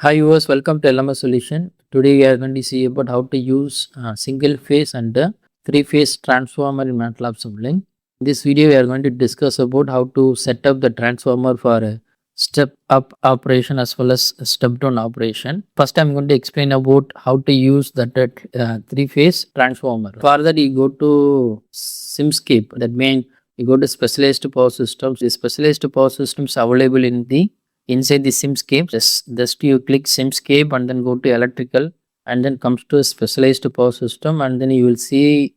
Hi viewers, welcome to LMS Solution. Today we are going to see about how to use single phase and three-phase transformer in MATLAB Simulink. In this video we are going to discuss about how to set up the transformer for a step up operation as well as a step down operation. First I am going to explain about how to use that three-phase transformer. For that you go to Simscape, that means you go to specialized power systems. The specialized power systems available in the inside the Simscape. Just you click Simscape and then go to electrical and then comes to a specialized power system and then you will see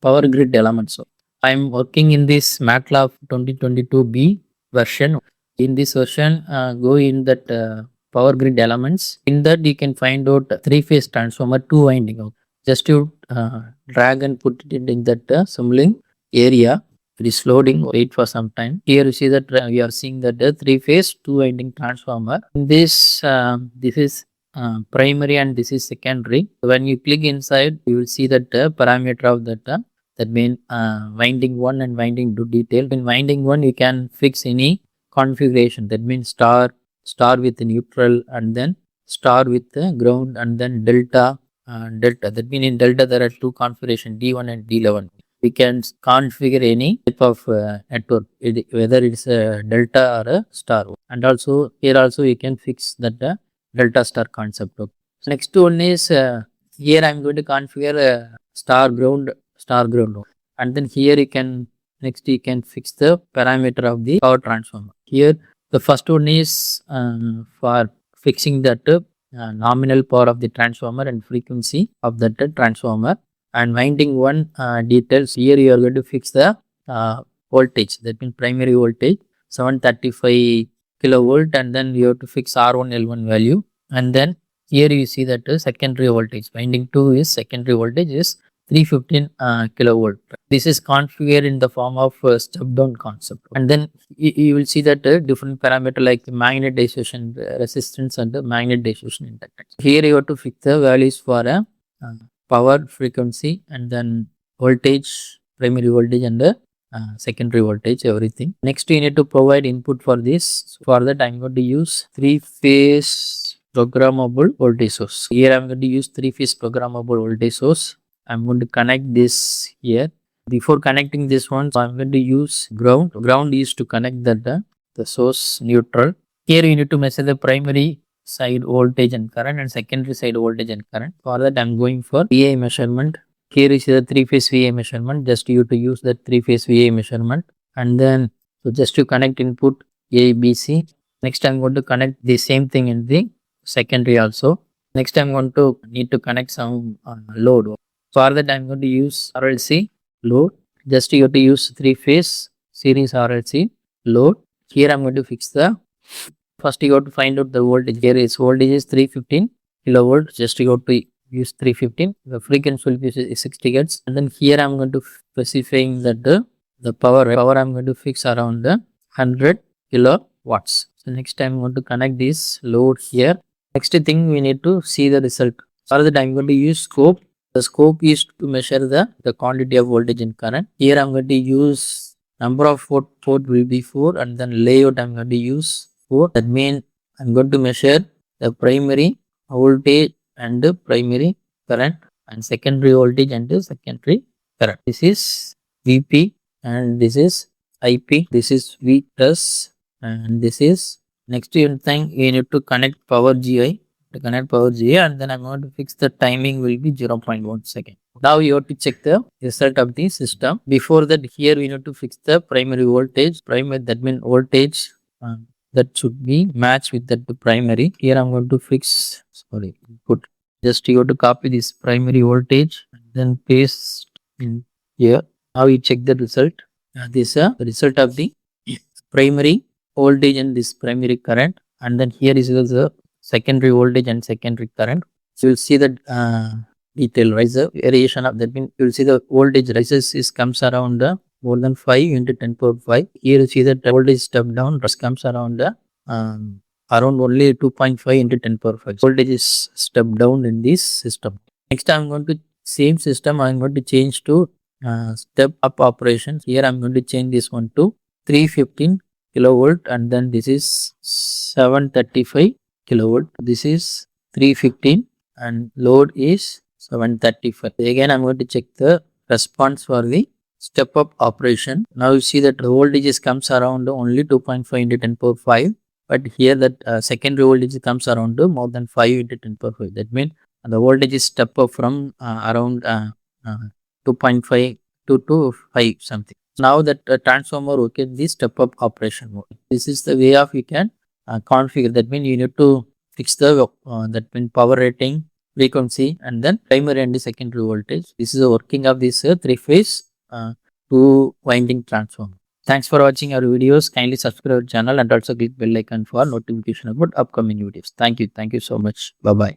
power grid elements. So I am working in this MATLAB 2022B version. In this version, go in that power grid elements. In that you can find out three-phase transformer, two winding. Just you drag and put it in that Simulink area. It is loading, wait for some time. Here you see that we are seeing that the three-phase two winding transformer. In this this is primary and this is secondary. When you click inside, you will see that parameter of that that means winding 1 and winding 2 detail. In winding 1 you can fix any configuration, that means star with neutral and then star with ground and then delta. That means in delta there are two configuration, D1 and D11. We can configure any type of network, whether it's a delta or a star. And also here also you can fix that delta star concept. Next one is here I am going to configure star ground, and then here you can fix the parameter of the power transformer. Here the first one is for fixing that nominal power of the transformer and frequency of that transformer. And winding 1 details, here you are going to fix the voltage, that means primary voltage 735 kilovolt, and then you have to fix R1 L1 value, and then here you see that secondary voltage, winding 2 is secondary voltage is 315 kilovolt. This is configured in the form of step down concept, and then you will see that different parameter like magnetization resistance and magnetization inductance. Here you have to fix the values for a power, frequency, and then voltage, primary voltage and the secondary voltage, everything. Next you need to provide input for this. For that I am going to use three-phase programmable voltage source. Here I am going to use three-phase programmable voltage source. I am going to connect this here. Before connecting this one, so I am going to use ground. Ground is to connect that the source neutral. Here you need to measure the primary side voltage and current and secondary side voltage and current. For that I am going for VA measurement. Here is the three-phase VA measurement. Just you to use that three-phase VA measurement, and then so just to connect input A, B, C. Next I am going to connect the same thing in the secondary also. Next I am going to need to connect some load. For that I am going to use RLC load. Just you have to use three-phase series RLC load. Here I am going to fix the first you have to find out the voltage. Here is voltage is 315 kilovolt. Just you have to use 315. The frequency will be 60 Hz. And then here I am going to specifying that the power I am going to fix around 100 kilowatts. So next I am going to connect this load here. Next thing we need to see the result. For that I am going to use scope. The scope is to measure the quantity of voltage and current. Here I am going to use number of port will be 4, and then layout I am going to use 4. That means I am going to measure the primary voltage and the primary current and secondary voltage and the secondary current. This is VP and this is IP. This is V plus and this is next thing you need to connect Powergui. To connect Powergui, and then I am going to fix the timing will be 0.1 second. Now you have to check the result of the system. Before that, here we need to fix the primary voltage. Primary, that means voltage that should be matched with that primary. Here I am going to fix input. Just you have to copy this primary voltage and then paste in here. Now you check the result. This is the result of the primary voltage and this primary current, and then here is the secondary voltage and secondary current. So you will see that detail rise, variation of that means you will see the voltage rises comes around more than 5 into 10 power 5. Here you see that voltage step down comes around around only 2.5 into 10 power 5. Voltage is step down in this system. Next I am going to same system I am going to change to step up operations. Here I am going to change this one to 315 kilovolt, and then this is 735 kilovolt. This is 315 and load is 735. Again, I am going to check the response for the step up operation. Now you see that the voltage comes around only 2.5 into 10 power 5, but here that secondary voltage comes around more than 5 into 10 power 5. That means the voltage is step up from around 2.5 to 5 something. Now that transformer works in the step up operation mode. This is the way of you can configure. That means you need to fix the that means power rating, frequency, and then primary and the secondary voltage. This is the working of this 3-phase 2-winding transformer. Thanks for watching our videos. Kindly subscribe our channel and also click bell icon for notification about upcoming videos. Thank you. Thank you so much. Bye bye.